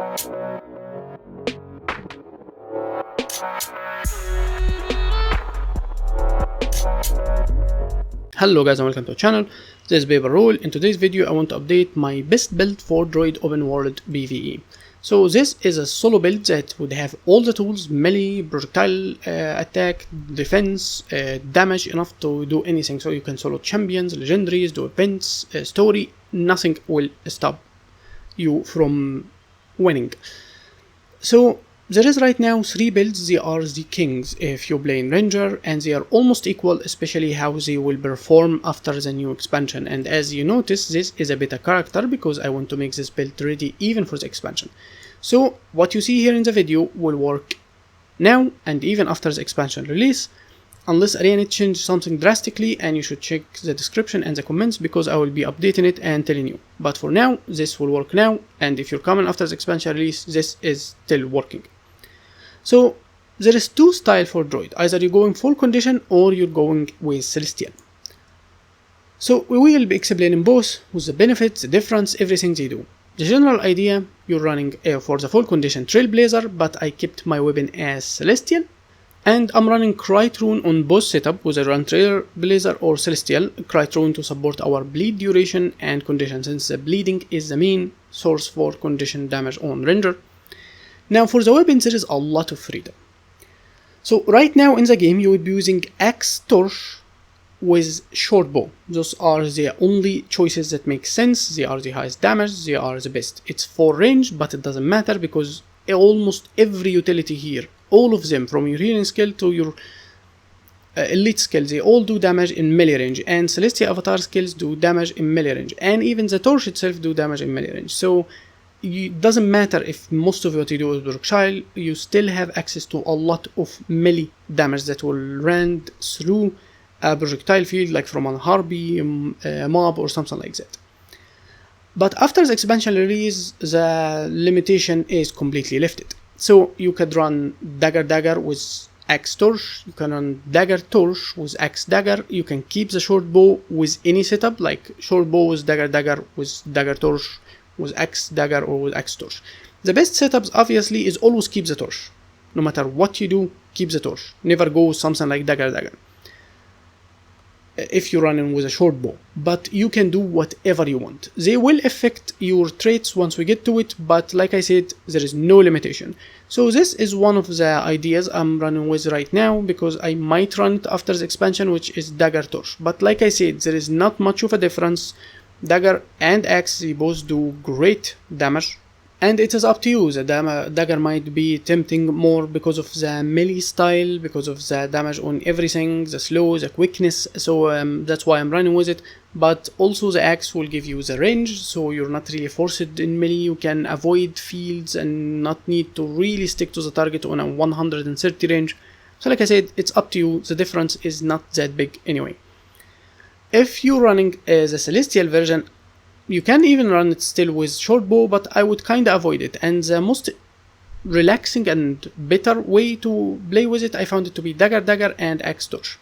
Hello guys and welcome to the channel. This is Paper Rule. In today's video I want to update my best build for Druid Open World PvE. So this is a solo build that would have all the tools: melee, projectile attack, defense, damage, enough to do anything. So you can solo champions, legendaries, do events, story. Nothing will stop you from winning. So there is right now 3 builds. They are the kings if you play in ranger, and they are almost equal, especially how they will perform after the new expansion. And as you notice, this is a beta character because I want to make this build ready even for the expansion. So what you see here in the video will work now and even after the expansion release, unless Arena changes something drastically, and you should check the description and the comments because I will be updating it and telling you. But for now, this will work now, and if you're coming after the expansion release, this is still working. So there is 2 styles for Druid: either you're going full condition or you're going with Celestial. So we will be explaining both with the benefits, the difference, everything they do. The general idea, you're running for the full condition Trailblazer, but I kept my weapon as Celestial, and I'm running Crit Rune on both setup, whether run Trailblazer or Celestial. Crit Rune to support our bleed duration and condition, since the bleeding is the main source for condition damage on ranger. Now for the weapons there is a lot of freedom. So right now in the game you will be using axe, torch with short bow. Those are the only choices that make sense. They are the highest damage, they are the best. It's for range, but it doesn't matter because almost every utility here, all of them from your healing skill to your elite skill, they all do damage in melee range, and Celestial avatar skills do damage in melee range, and even the torch itself do damage in melee range. So it doesn't matter if most of what you do is projectile, you still have access to a lot of melee damage that will run through a projectile field, like from a harpy, mob, or something like that. But after the expansion release, the limitation is completely lifted. So you could run dagger with axe torch, you can run dagger torch with axe dagger, you can keep the short bow with any setup, like short bow with dagger with dagger torch, with axe dagger, or with axe torch. The best setups obviously is always keep the torch. No matter what you do, keep the torch. Never go with something like dagger if you're running with a short bow, but you can do whatever you want. They will affect your traits once we get to it, but like I said, there is no limitation. So this is one of the ideas I'm running with right now, because I might run it after the expansion, which is dagger torch. But like I said, there is not much of a difference. Dagger and axe, they both do great damage, and it is up to you. The dagger might be tempting more because of the melee style, because of the damage on everything, the slow, the quickness, so that's why I'm running with it. But also the axe will give you the range, so you're not really forced in melee. You can avoid fields and not need to really stick to the target on a 130 range. So like I said, it's up to you. The difference is not that big anyway. If you're running the Celestial version, you can even run it still with short bow, but I would kinda avoid it. And the most relaxing and better way to play with it, I found it to be dagger and axe torch.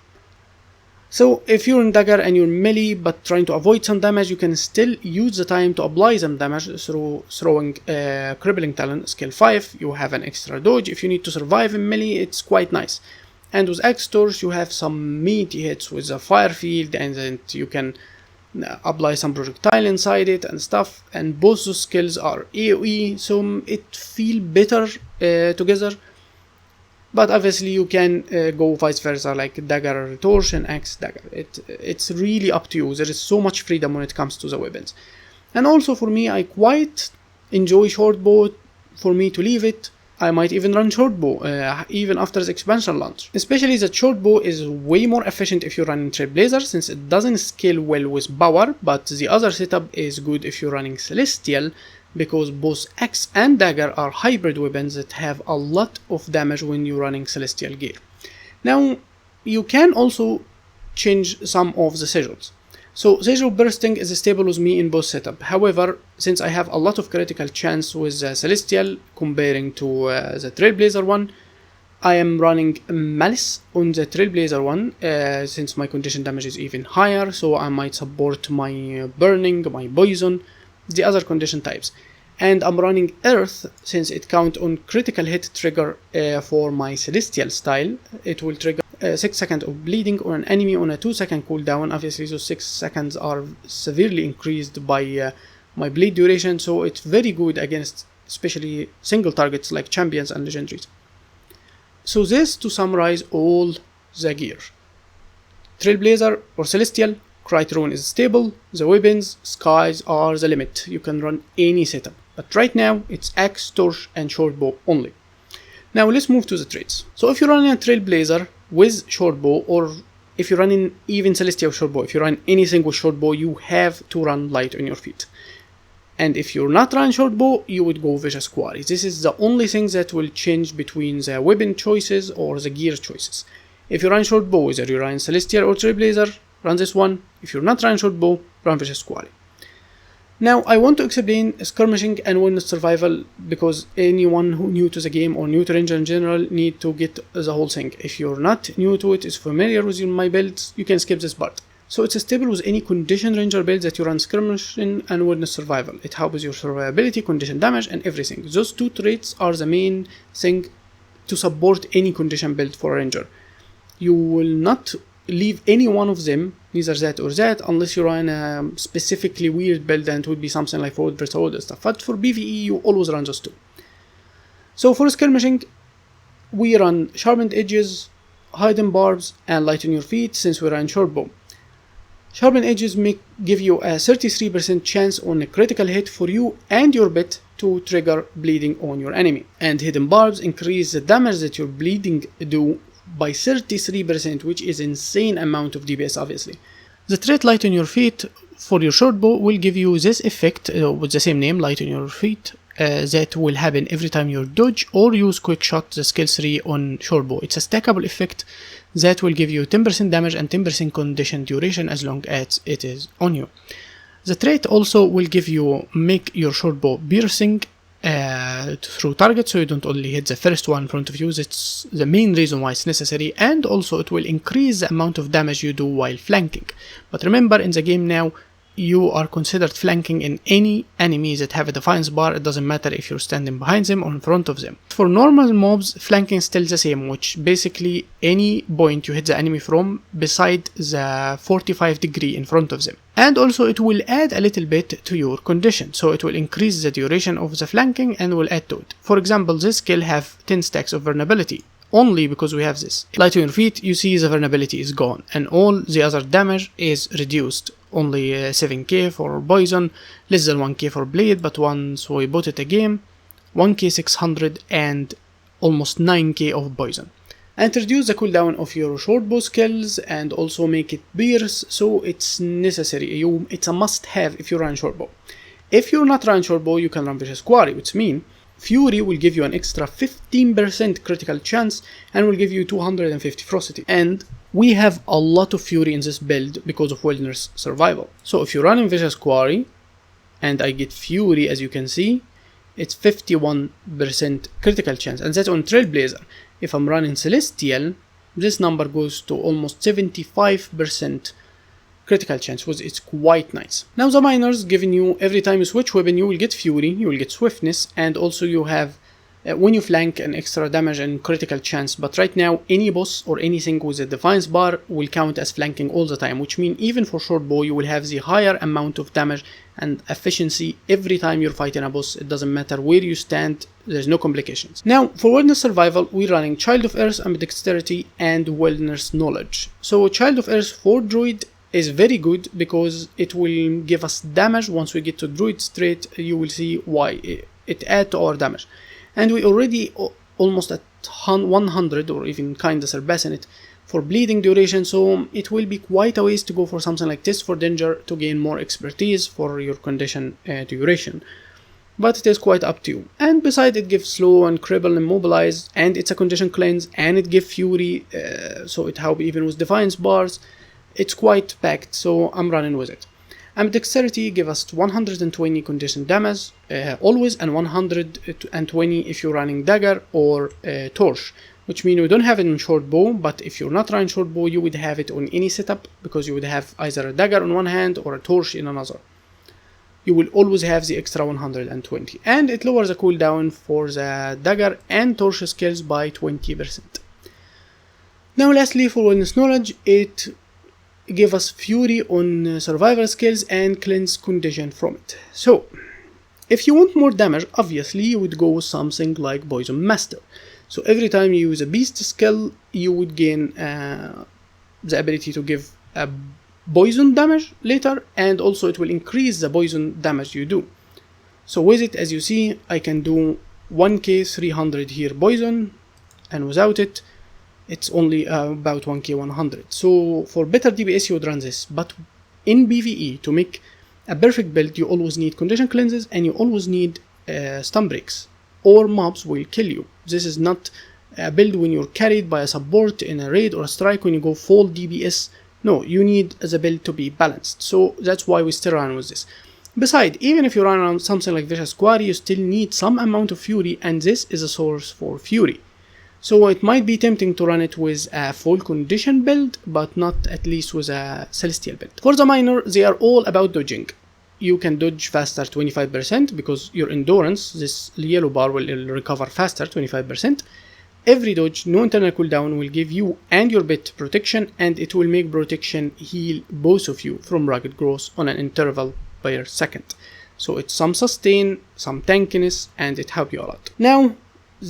So if you're in dagger and you're melee but trying to avoid some damage, you can still use the time to apply some damage through throwing crippling talent skill 5. You have an extra dodge. If you need to survive in melee, it's quite nice. And with axe torch you have some meaty hits with a fire field, and then you can apply some projectile inside it and stuff, and both those skills are AoE, so it feels better together. But obviously you can go vice versa, like dagger torch and axe dagger. It's really up to you. There is so much freedom when it comes to the weapons. And also for me, I quite enjoy short bow. For me to leave it, I might even run short bow even after the expansion launch. Especially the short bow is way more efficient if you're running Trailblazer, since it doesn't scale well with power, but the other setup is good if you're running Celestial, because both axe and dagger are hybrid weapons that have a lot of damage when you're running Celestial gear. Now you can also change some of the sigils. So Sigil Bursting is stable with me in both setup. However, since I have a lot of critical chance with Celestial comparing to the Trailblazer one, I am running Malice on the Trailblazer one, since my condition damage is even higher, so I might support my Burning, my Poison, the other condition types. And I'm running Earth since it counts on critical hit trigger for my Celestial style. It will trigger 6 seconds of bleeding on an enemy on a 2-second cooldown. Obviously those 6 seconds are severely increased by my bleed duration, so it's very good against especially single targets like champions and legendaries. So this to summarize all the gear. Trailblazer or Celestial, Crytron is stable, the weapons, skies are the limit. You can run any setup, but right now it's axe, torch and short bow only. Now let's move to the traits. So if you're running a Trailblazer with short bow, or if you're running even Celestial short bow, if you run anything with short bow, you have to run light on your feet. And if you're not running short bow, you would go Vicious Quarry. This is the only thing that will change between the weapon choices or the gear choices. If you run short bow, whether you run Celestial or Trailblazer, run this one. If you're not running short bow, run Vicious Quarry. Now I want to explain skirmishing and wilderness survival because anyone who new to the game or new to Ranger in general need to get the whole thing. If you're not new to it, is familiar with my builds, you can skip this part. So it's stable with any condition Ranger build that you run skirmishing and wilderness survival. It helps your survivability, condition damage and everything. Those two traits are the main thing to support any condition build for a Ranger. You will not leave any one of them, neither that or that, unless you run a specifically weird build and it would be something like Road vs. Road and stuff. But for PvE, you always run those two. So for skirmishing, we run sharpened edges, hidden barbs, and light on your feet since we run short bow. Sharpened edges give you a 33% chance on a critical hit for you and your bit to trigger bleeding on your enemy. And hidden barbs increase the damage that your bleeding do by 33%, which is insane amount of DPS obviously. The trait light on your feet for your short bow will give you this effect with the same name, light on your feet, that will happen every time you dodge or use quick shot, the skill 3 on short bow. It's a stackable effect that will give you 10% damage and 10% condition duration as long as it is on you. The trait also will give you, make your short bow piercing through target, so you don't only hit the first one in front of you. That's the main reason why it's necessary, and also it will increase the amount of damage you do while flanking. But remember, in the game now, you are considered flanking in any enemies that have a defiance bar. It doesn't matter if you're standing behind them or in front of them. For normal mobs, flanking is still the same, which basically any point you hit the enemy from beside the 45 degree in front of them. And also it will add a little bit to your condition, so it will increase the duration of the flanking and will add to it. For example, this skill have 10 stacks of vulnerability, only because we have this. Light on your feet, you see the vulnerability is gone, and all the other damage is reduced. Only 7k for poison, less than 1k for blade, but once we bought it again, 1k 600 and almost 9k of poison. And reduce the cooldown of your short bow skills and also make it pierce, so it's necessary. It's a must have if you run short bow. If you're not running short bow, you can run Vicious Quarry, which means Fury will give you an extra 15% critical chance and will give you 250 ferocity. And we have a lot of Fury in this build because of wilderness survival. So if you're running Vicious Quarry and I get Fury, as you can see, it's 51% critical chance, and that's on Trailblazer. If I'm running Celestial, this number goes to almost 75% critical chance, which is quite nice. Now the minors giving you, every time you switch weapon, you will get Fury, you will get Swiftness, and also you have, when you flank, an extra damage and critical chance. But right now, any boss or anything with a Defiance bar will count as flanking all the time, which means even for short bow, you will have the higher amount of damage and efficiency every time you're fighting a boss. It doesn't matter where you stand, there's no complications. Now, for Wilderness Survival, we're running Child of Earth, Ambidexterity, and Wilderness Knowledge. So Child of Earth for Druid is very good because it will give us damage. Once we get to Druid trait, you will see why it adds to our damage. And we already almost at 100 or even kinda surpassing it for bleeding duration, so it will be quite a ways to go for something like this for danger to gain more expertise for your condition duration. But it is quite up to you. And besides, it gives slow and cripple and immobilize, and it's a condition cleanse, and it gives Fury, so it helps even with Defiance bars. It's quite packed, so I'm running with it. Ambidexterity give us 120 condition damage always, and 120 if you're running dagger or torch, which means we don't have it in short bow, but if you're not running short bow, you would have it on any setup because you would have either a dagger on one hand or a torch in another. you will always have the extra 120, and it lowers the cooldown for the dagger and torch skills by 20%. Now lastly, for wellness knowledge, it gives us fury on survival skills and cleanse condition from it. So if you want more damage, obviously you would go with something like Poison Master. So every time you use a beast skill, you would gain the ability to give a poison damage later, and also it will increase the poison damage you do. So with it, as you see, I can do 1k 300 here poison, and without it, it's only about 1k 100. So for better DPS you would run this, but in PvE, to make a perfect build, you always need condition cleanses and you always need stun breaks, or mobs will kill you. This is not a build when you're carried by a support in a raid or a strike when you go full DPS. No, you need the build to be balanced, so that's why we still run with this. Besides, even if you run around something like Vicious Quarry, you still need some amount of fury, and this is a source for fury. So it might be tempting to run it with a full condition build, but not at least with a celestial build. For the minor, they are all about dodging. You can dodge faster 25% because your endurance, this yellow bar, will recover faster 25%. Every dodge, no internal cooldown, will give you and your bit protection, and it will make protection heal both of you from rugged growth on an interval per second. So it's some sustain, some tankiness, and it helps you a lot. Now,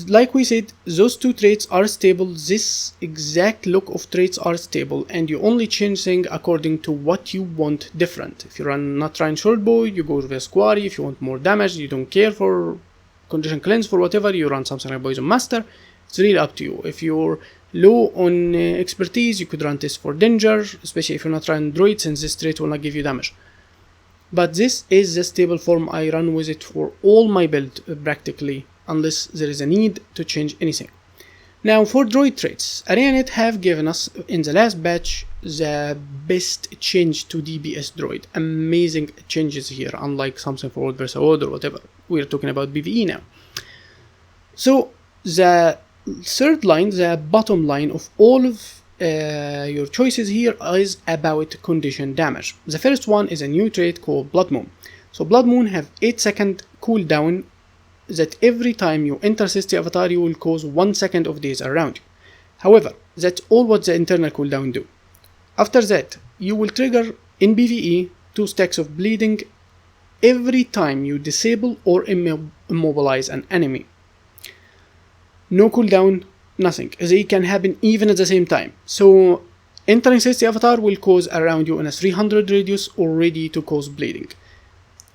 like we said, those two traits are stable. This exact look of traits are stable, and you only change things according to what you want different. If you not trying short bow, you go with a quarry. If you want more damage, you don't care for condition cleanse, for whatever, you run something like Poison Master. It's really up to you. If you're low on expertise, you could run this for danger, especially if you're not running druid, since this trait will not give you damage. But this is the stable form. I run with it for all my build practically, unless there is a need to change anything. Now for druid traits, ArenaNet have given us in the last batch the best change to DPS druid. Amazing changes here, unlike something for World vs. World or whatever. We're talking about PvE now. So the third line, the bottom line of all of your choices here is about condition damage. The first one is a new trait called Blood Moon. So Blood Moon have 8-second cooldown, that every time you enter City Avatar you will cause 1 second of daze around you. However, that's all what the internal cooldown do. After that, you will trigger in PvE 2 stacks of bleeding every time you disable or immobilize an enemy. No cooldown, nothing. They can happen even at the same time. So entering City Avatar will cause around you in a 300 radius already to cause bleeding.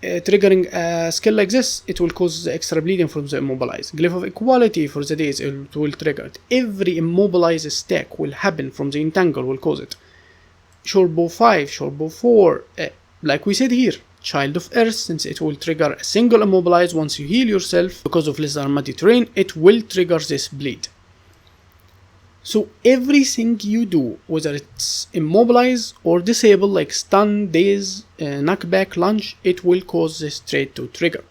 Triggering a skill like this, it will cause the extra bleeding from the immobilize. Glyph of Equality for the days, it will trigger it. Every immobilize stack will happen from the entangle, will cause it. Short bow 5, short bow 4, like we said here, Child of Earth, since it will trigger a single immobilize once you heal yourself because of less muddy terrain, it will trigger this bleed. So everything you do, whether it's immobilize or disable like stun, daze, knockback, lunge, it will cause this trait to trigger.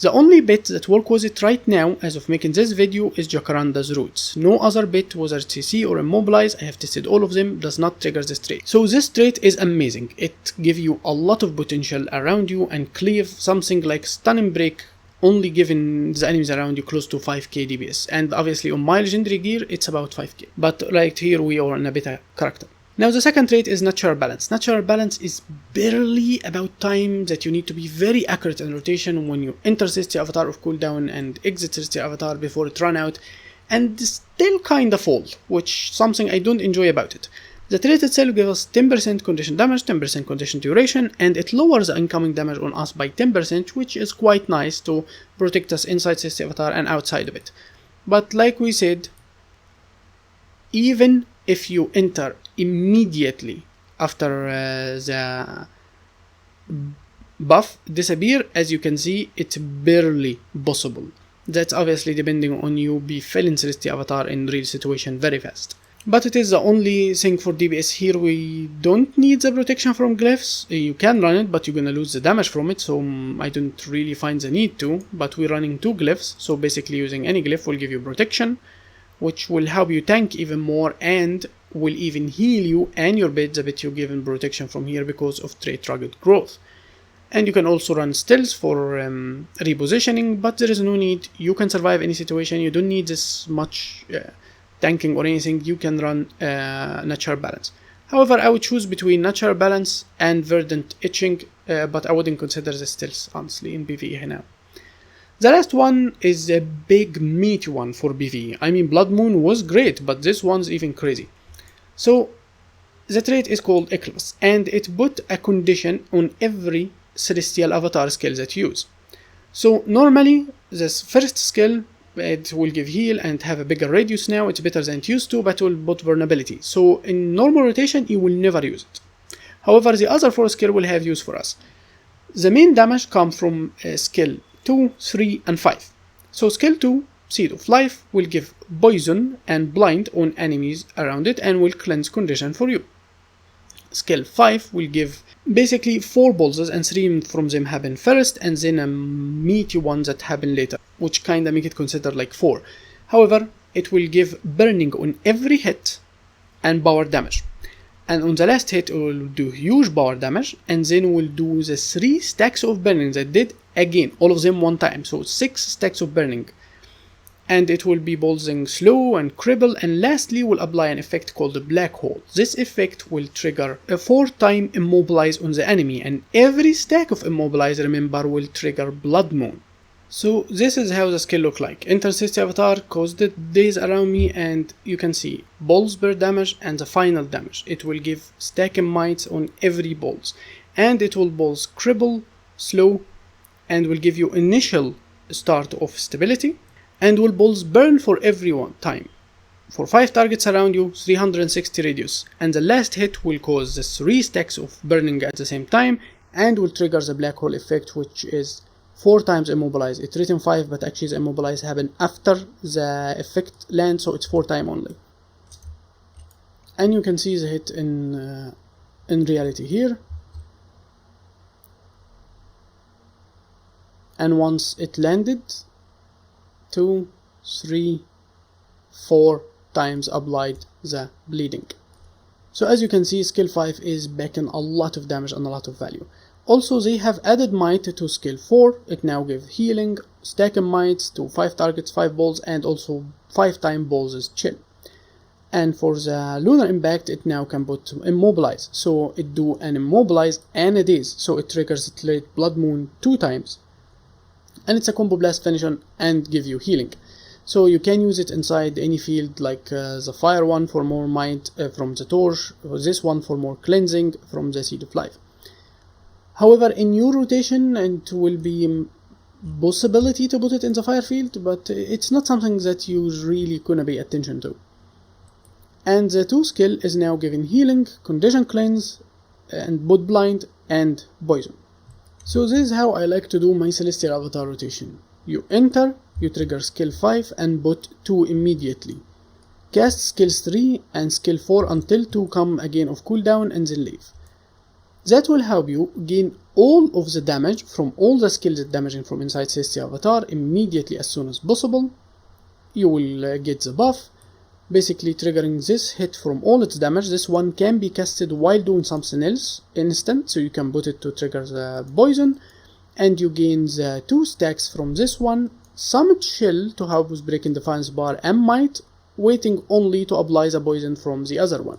The only bit that works with it right now, as of making this video, is Jacaranda's Roots. No other bit, whether it's CC or Immobilize, I have tested all of them, does not trigger this trait. So this trait is amazing. It gives you a lot of potential around you and cleave something like Stun and Break, only giving the enemies around you close to 5k DPS. And obviously on my legendary gear, it's about 5k. But right here we are in a beta character. Now the second trait is Natural Balance. Natural Balance is barely about time that you need to be very accurate in rotation when you enter City Avatar of cooldown and exit City Avatar before it run out, and still kinda fall, which something I don't enjoy about it. The trait itself gives us 10% condition damage, 10% condition duration, and it lowers the incoming damage on us by 10%, which is quite nice to protect us inside City Avatar and outside of it. But like we said, even if you enter immediately after the buff disappear, as you can see, it's barely possible. That's obviously depending on you be filling Celestia Avatar in real situation very fast. But it is the only thing for DPS here. We don't need the protection from glyphs. You can run it, but you're gonna lose the damage from it, so I don't really find the need to. But we're running 2 glyphs, so basically using any glyph will give you protection, which will help you tank even more and will even heal you and your bit the bit you're given protection from here because of trait rugged growth. And you can also run stills for repositioning, but there is no need. You can survive any situation. You don't need this much tanking or anything. You can run natural balance. However, I would choose between natural balance and verdant itching, but I wouldn't consider the stills honestly in PvE here now. The last one is a big meaty one for PvE. I mean, Blood Moon was great, but this one's even crazy. So the trait is called Eclipse, and it put a condition on every celestial avatar skill that you use. So normally this first skill, it will give heal and have a bigger radius. Now it's better than it used to, but will put vulnerability. So in normal rotation you will never use it. However, the other 4 skill will have use for us. The main damage comes from skill 2, 3 and 5. So skill 2, Seed of Life, will give poison and blind on enemies around it and will cleanse condition for you. Skill 5 will give basically 4 pulses, and 3 from them happen first and then a meaty one that happen later, which kinda make it considered like 4. However, it will give burning on every hit and power damage. And on the last hit it will do huge power damage, and then will do the 3 stacks of burning that did again, all of them one time, so 6 stacks of burning. And it will be pulsing slow and cripple, and lastly will apply an effect called the Black Hole. This effect will trigger a 4-time immobilize on the enemy, and every stack of immobilize, remember, will trigger Blood Moon. So this is how the skill look like. Enter Celestial Avatar, cause the days around me, and you can see balls per damage and the final damage. It will give stack and mites on every balls, and it will balls cripple, slow, and will give you initial start of stability, and will balls burn for every one time. For 5 targets around you, 360 radius, and the last hit will cause the 3 stacks of burning at the same time, and will trigger the Black Hole effect, which is 4 times immobilize. It's written 5, but actually the immobilize happen after the effect lands, so it's 4 times only. And you can see the hit in reality here. And once it landed, 2, 3, 4 times applied the bleeding. So as you can see, skill 5 is backing a lot of damage and a lot of value. Also, they have added might to skill 4. It now gives healing, stack and mites to 5 targets, 5 balls, and also 5 times balls is chill. And for the lunar impact, it now can put immobilize, so it do an immobilize and a daze, so it triggers the late Blood Moon 2 times. And it's a combo blast finish on and give you healing. So you can use it inside any field, like the fire one for more might from the torch, or this one for more cleansing from the Seed of Life. However, in your rotation, it will be possibility to put it in the fire field, but it's not something that you really gonna pay attention to. And the 2 skill is now giving healing, condition cleanse, and put blind and poison. So this is how I like to do my Celestial Avatar rotation. You enter, you trigger skill 5 and put 2 immediately. Cast skills 3 and skill 4 until 2 come again of cooldown and then leave. That will help you gain all of the damage from all the skills that damaging from inside Celestial Avatar immediately as soon as possible. You will get the buff, basically triggering this hit from all its damage. This one can be casted while doing something else instant, so you can put it to trigger the poison, and you gain the 2 stacks from this one, some chill to help with breaking defense bar and might, waiting only to apply the poison from the other one.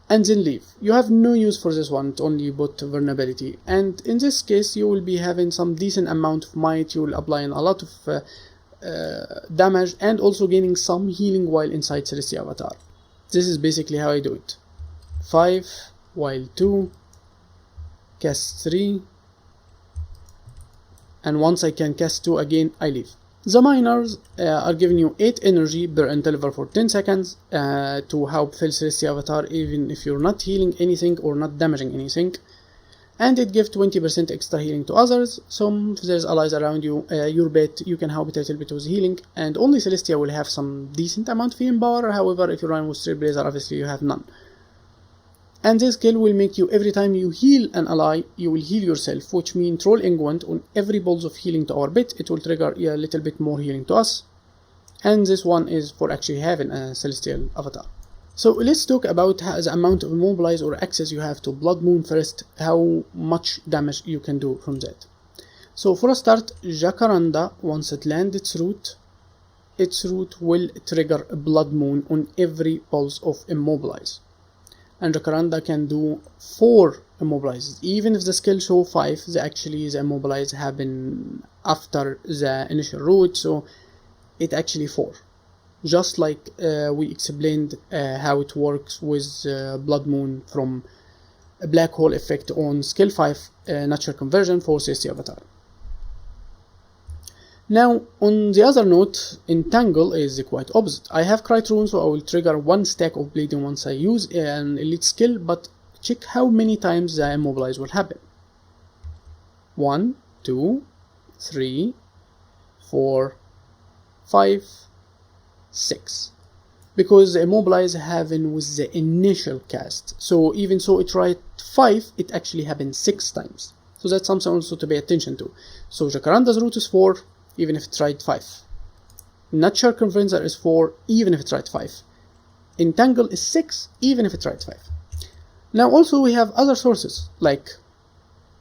And then leave. You have no use for this one, it only put vulnerability, and in this case you will be having some decent amount of might. You will apply a lot of damage and also gaining some healing while inside Celestial Avatar. This is basically how I do it. 5 while 2, cast 3, and once I can cast 2 again, I leave. The miners are giving you 8 energy per interval for 10 seconds to help fill Celestial Avatar even if you're not healing anything or not damaging anything. And it gives 20% extra healing to others, so if there's allies around you, your bet, you can help it a little bit with healing, and only Celestia will have some decent amount of healing power. However, if you run with Trailblazer, obviously you have none. And this skill will make you, every time you heal an ally, you will heal yourself, which means Troll Ingwant on every pulse of healing to our bit, it will trigger a little bit more healing to us. And this one is for actually having a Celestial Avatar. So let's talk about the amount of immobilize or access you have to Blood Moon first, how much damage you can do from that. So for a start, Jacaranda, once it lands its root will trigger a Blood Moon on every pulse of immobilize. And Jacaranda can do 4 immobilizes. Even if the skill show 5, the immobilize happen after the initial root, so it actually 4. Just like we explained how it works with Blood Moon from a black hole effect on skill 5 natural conversion for CST avatar. Now on the other note, Entangle is quite opposite. I have Crit Rune, so I will trigger 1 stack of bleeding once I use an elite skill, but check how many times the immobilize will happen. 1, 2, 3, 4, 5, 6, because immobilize happen with the initial cast. So even so it tried 5, it actually happened 6 times. So that's something also to pay attention to. So Jacaranda's root is 4, even if it tried 5. Natural Convincer is 4, even if it tried 5. Entangle is 6, even if it tried 5. Now also we have other sources, like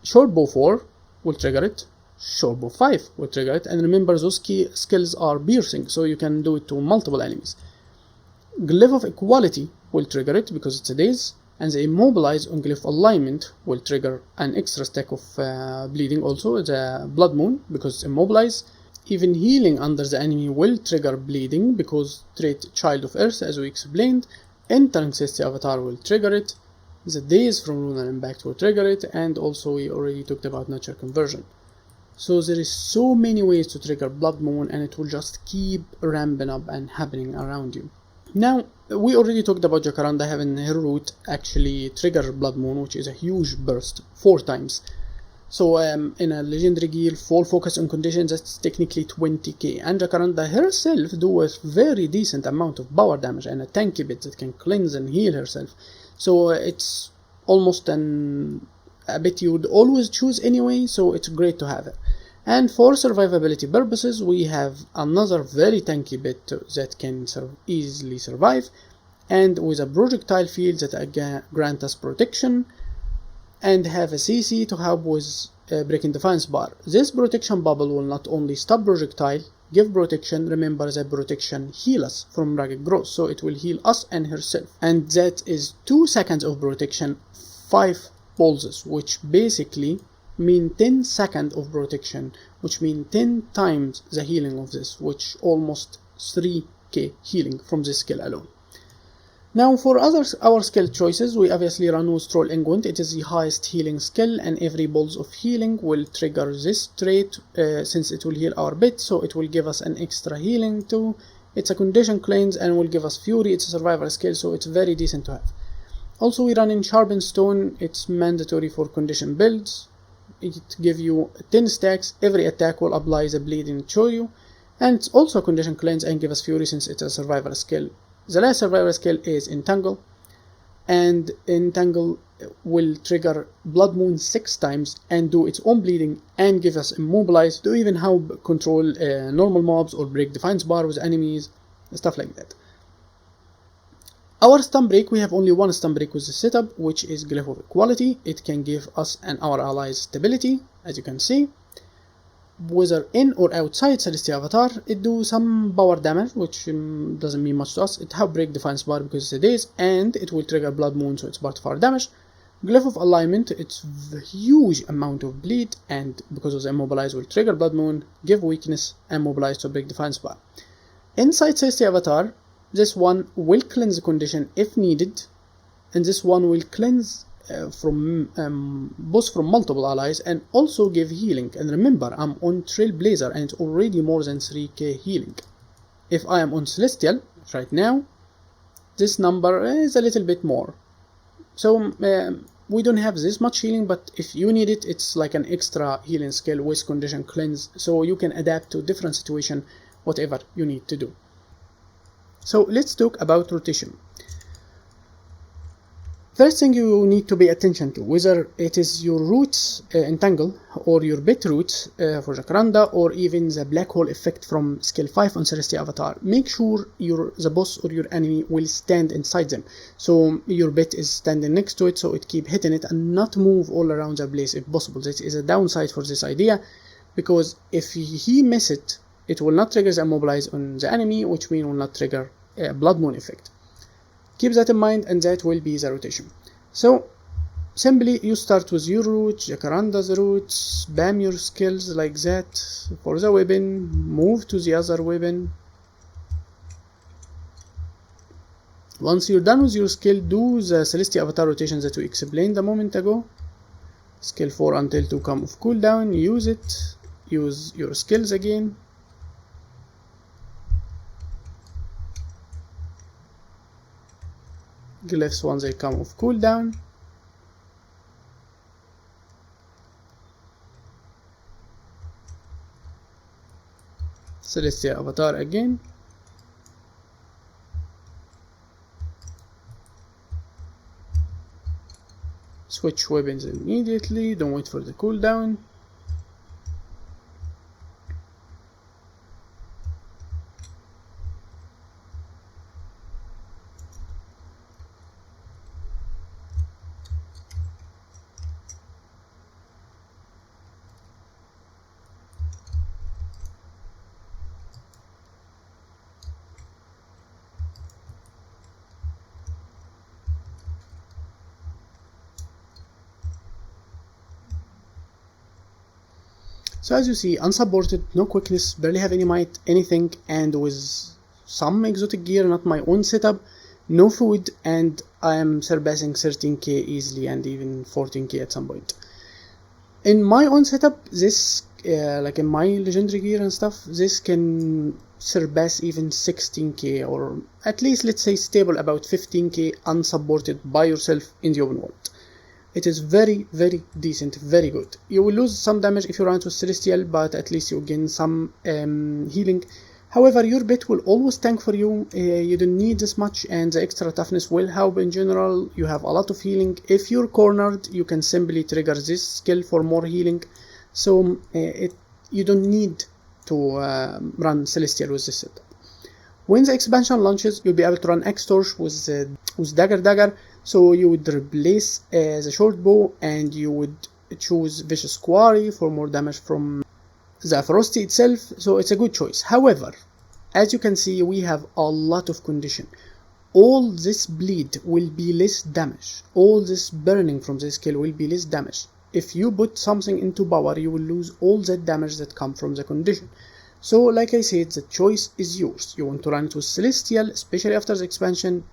Shortbow 4 will trigger it, Shortbow 5 will trigger it, and remember those key skills are piercing, so you can do it to multiple enemies. Glyph of Equality will trigger it because it's a daze, and the Immobilize on Glyph Alignment will trigger an extra stack of bleeding, also the Blood Moon because it's Immobilize. Even healing under the enemy will trigger bleeding because trait Child of Earth, as we explained. Entering CST Avatar will trigger it, the daze from Lunar Impact will trigger it, and also we already talked about Natural Conversion. So there is so many ways to trigger Blood Moon, and it will just keep ramping up and happening around you. Now, we already talked about Jacaranda having her root actually trigger Blood Moon, which is a huge burst, 4 times. So in a legendary gear, full focus on conditions, that's technically 20k, and Jacaranda herself do a very decent amount of power damage and a tanky bit that can cleanse and heal herself. So it's almost a bit you would always choose anyway, so it's great to have it. And for survivability purposes, we have another very tanky bit that can easily survive, and with a projectile field that grant us protection, and have a CC to help with breaking defense bar. This protection bubble will not only stop projectile, give protection, remember that protection heal us from ragged growth, so it will heal us and herself. And that is 2 seconds of protection, 5 pulses, which basically mean 10 seconds of protection, which mean 10 times the healing of this, which almost 3k healing from this skill alone. Now for our skill choices, we obviously run with Troll Engwent. It is the highest healing skill, and every pulse of healing will trigger this trait since it will heal our bit, so it will give us an extra healing too. It's a condition cleanse and will give us fury. It's a survival skill, so it's very decent to have. Also we run in Sharpened Stone. It's mandatory for condition builds. It gives you 10 stacks. Every attack will apply the bleeding to you, and it's also a condition cleanse and give us fury since it's a survival skill. The last survival skill is Entangle, and Entangle will trigger Blood Moon 6 times and do its own bleeding and give us Immobilize to even help control normal mobs or break defense bar with enemies, stuff like that. Our stun break, we have only one stun break with the setup, which is Glyph of Equality. It can give us and our allies stability, as you can see. Whether in or outside Celestial Avatar, it do some power damage, which doesn't mean much to us. It help break defense bar because it's a daze, and it will trigger Blood Moon, so it's part of our damage. Glyph of Alignment, it's a huge amount of bleed, and because of the Immobilize will trigger Blood Moon, give weakness, and Mobilize to break defense bar. Inside Celestial Avatar, this one will cleanse the condition if needed, and this one will cleanse from both from multiple allies and also give healing. And remember, I'm on Trailblazer and it's already more than 3k healing. If I am on Celestial right now, this number is a little bit more. So we don't have this much healing, but if you need it, it's like an extra healing skill with condition cleanse, so you can adapt to different situation, whatever you need to do. So let's talk about rotation. First thing you need to pay attention to, whether it is your roots entangle or your bit roots for Jacaranda, or even the black hole effect from skill 5 on Celestia Avatar. Make sure the boss or your enemy will stand inside them, so your bit is standing next to it, so it keep hitting it and not move all around the place if possible. This is a downside for this idea, because if he miss it, it will not trigger the immobilize on the enemy, which means will not trigger a blood moon effect. Keep that in mind, and that will be the rotation. So simply you start with your root, Jacaranda's root, spam your skills like that for the weapon, move to the other weapon. Once you're done with your skill, do the Celestia Avatar rotation that we explained a moment ago. Skill 4 until 2 come off cooldown, use it, use your skills again. Glyphs once they come off cooldown. Celestia Avatar again. Switch weapons immediately, don't wait for the cooldown. So as you see, unsupported, no quickness, barely have any might, anything, and with some exotic gear, not my own setup, no food, and I am surpassing 13k easily and even 14k at some point. In my own setup, this, like in my legendary gear and stuff, this can surpass even 16k, or at least let's say stable about 15k unsupported by yourself in the open world. It is very, very decent, very good. You will lose some damage if you run into Celestial, but at least you gain some healing. However, your bit will always tank for you. You don't need this much, and the extra toughness will help in general. You have a lot of healing. If you're cornered, you can simply trigger this skill for more healing. So you don't need to run Celestial with this setup. When the expansion launches, you'll be able to run X-Torch with Dagger. So you would replace the short bow, and you would choose Vicious Quarry for more damage from the Frosty itself. So it's a good choice. However, as you can see, we have a lot of condition. All this bleed will be less damage. All this burning from this skill will be less damage. If you put something into power, you will lose all that damage that come from the condition. So like I said, the choice is yours. You want to run it with Celestial, especially after the expansion,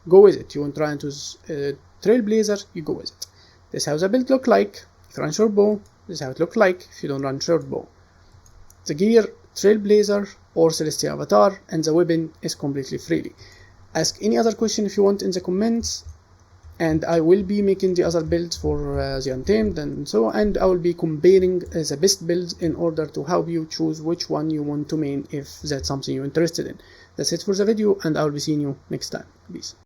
go with it. You want to run it with Trailblazer, you go with it. This is how the build look like. If you run short bow, this is how it look like if you don't run short bow. The gear, Trailblazer or Celestia Avatar, and the weapon is completely freely. Ask any other question if you want in the comments, and I will be making the other builds for the Untamed and so, and I will be comparing the best builds in order to help you choose which one you want to main if that's something you're interested in. That's it for the video, and I will be seeing you next time. Peace.